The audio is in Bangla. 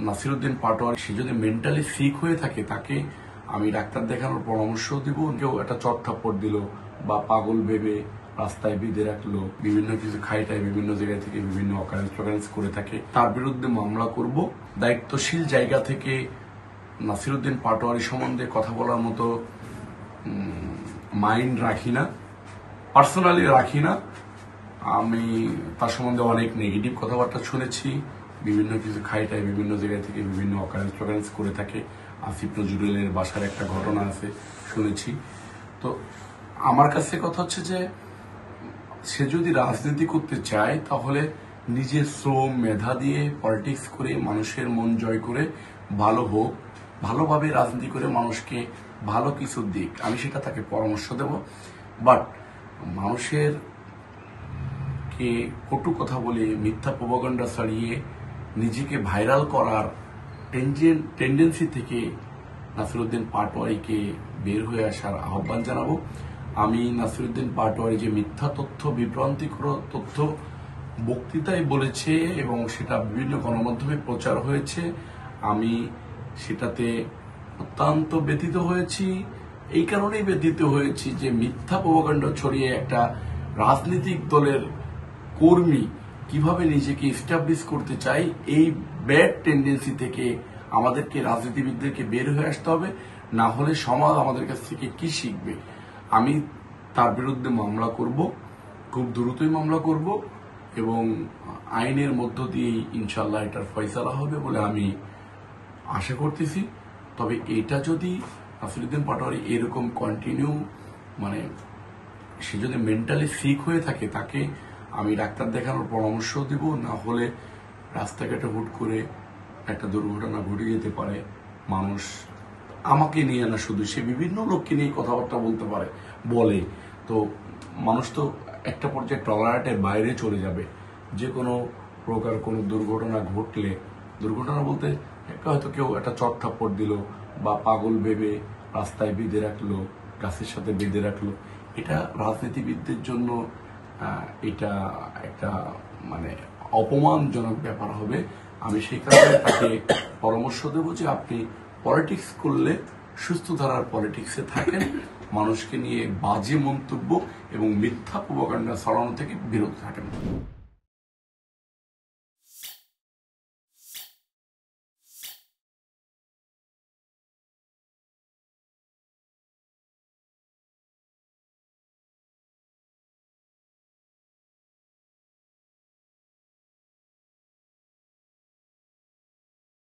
নাসিরউদ্দিন পাটোয়ারি সে যদি মেন্টালি সিক হয়ে থাকে তাকে আমি ডাক্তার দেখানোর পরামর্শ দিব। কেউ একটা চটথাপ্পড় দিল বা পাগল ভেবে রাস্তায় বেঁধে রাখলো, বিভিন্ন কিছু খাইটায় বিভিন্ন জায়গা থেকে বিভিন্ন অকারেন্স করে থাকে, তার বিরুদ্ধে মামলা করব। দায়িত্বশীল জায়গা থেকে নাসিরউদ্দিন পাটোয়ারি সম্বন্ধে কথা বলার মতো মাইন্ড রাখি না, পার্সোনালি রাখি না। আমি তার সম্বন্ধে অনেক নেগেটিভ কথাবার্তা শুনেছি, বিভিন্ন কিছু খাইটায় বিভিন্ন জায়গা থেকে বিভিন্ন অকারেন্স করে থাকে। আসিফ নজরুলের বাসার একটা ঘটনা আছে শুনেছি। তো আমার কাছে কথা হচ্ছে যে সে যদি রাজনীতি করতে চায় তাহলে নিজের শ্রম মেধা দিয়ে পলিটিক্স করে মানুষের মন জয় করে ভালো হোক, ভালোভাবে রাজনীতি করে মানুষকে ভালো কিছু দিক, আমি সেটা তাকে পরামর্শ দেব। বাট মানুষের কে কটু কথা বলে মিথ্যা প্রোপাগান্ডা ছড়িয়ে নিজেকে ভাইরাল করার টেন্ডেন্সি থেকে নাসিরউদ্দিন পাটোয়ারিকে বের হয়ে আসার আহ্বান জানাবো। আমি নাসিরউদ্দিন পাটোয়ারি যে মিথ্যা তথ্য, বিভ্রান্তিকর তথ্য বক্তৃতায় বলেছে এবং সেটা বিভিন্ন গণমাধ্যমে প্রচার হয়েছে, আমি সেটাতে অত্যন্ত ব্যথিত হয়েছি। এই কারণেই ব্যথিত হয়েছি যে মিথ্যা প্রোপাগান্ডা ছড়িয়ে একটা রাজনৈতিক দলের কর্মী কিভাবে নিজেকে এস্টাবলিশ করতে চাই, এই ব্যাড টেন্ডেন্সি থেকে আমাদেরকে রাজনীতিবিদদেরকে বের হয়ে আসতে হবে, না হলে সমাজ আমাদের কাছ থেকে কি শিখবে। আমি তার বিরুদ্ধে মামলা করব, খুব দ্রুতই মামলা করব এবং আইনের মধ্য দিয়েই ইনশাল্লাহ এটার ফয়সালা হবে বলে আমি আশা করতেছি। তবে এটা যদি নাসিরউদ্দিন পাটোয়ারি এরকম কন্টিনিউ সে যদি মেন্টালি সিক হয়ে থাকে তাকে আমি ডাক্তার দেখানোর পরামর্শ দিব, না হলে রাস্তাঘাটে হুট করে একটা দুর্ঘটনা ঘটে যেতে পারে। মানুষ আমাকে নিয়ে না, শুধু সে বিভিন্ন লোককে নিয়ে কথাবার্তা বলে তো মানুষ তো একটা পর্যায়ে টলারেটের বাইরে চলে যাবে। যে কোনো প্রকার কোনো দুর্ঘটনা ঘটলে, দুর্ঘটনা বলতে হয়তো কেউ একটা চটথাপ্পড় দিল বা পাগল ভেবে রাস্তায় বেঁধে রাখলো, গাছের সাথে বেঁধে রাখলো, এটা রাজনীতিবিদদের জন্য এটা একটা অপমানজনক ব্যাপার হবে। আমি সেই কারণে তাকে পরামর্শ দেব যে আপনি পলিটিক্স করলে সুস্থ ধারার পলিটিক্সে থাকেন, মানুষকে নিয়ে বাজে মন্তব্য এবং মিথ্যা প্রোপাগান্ডা ছড়ানো থেকে বিরত থাকেন।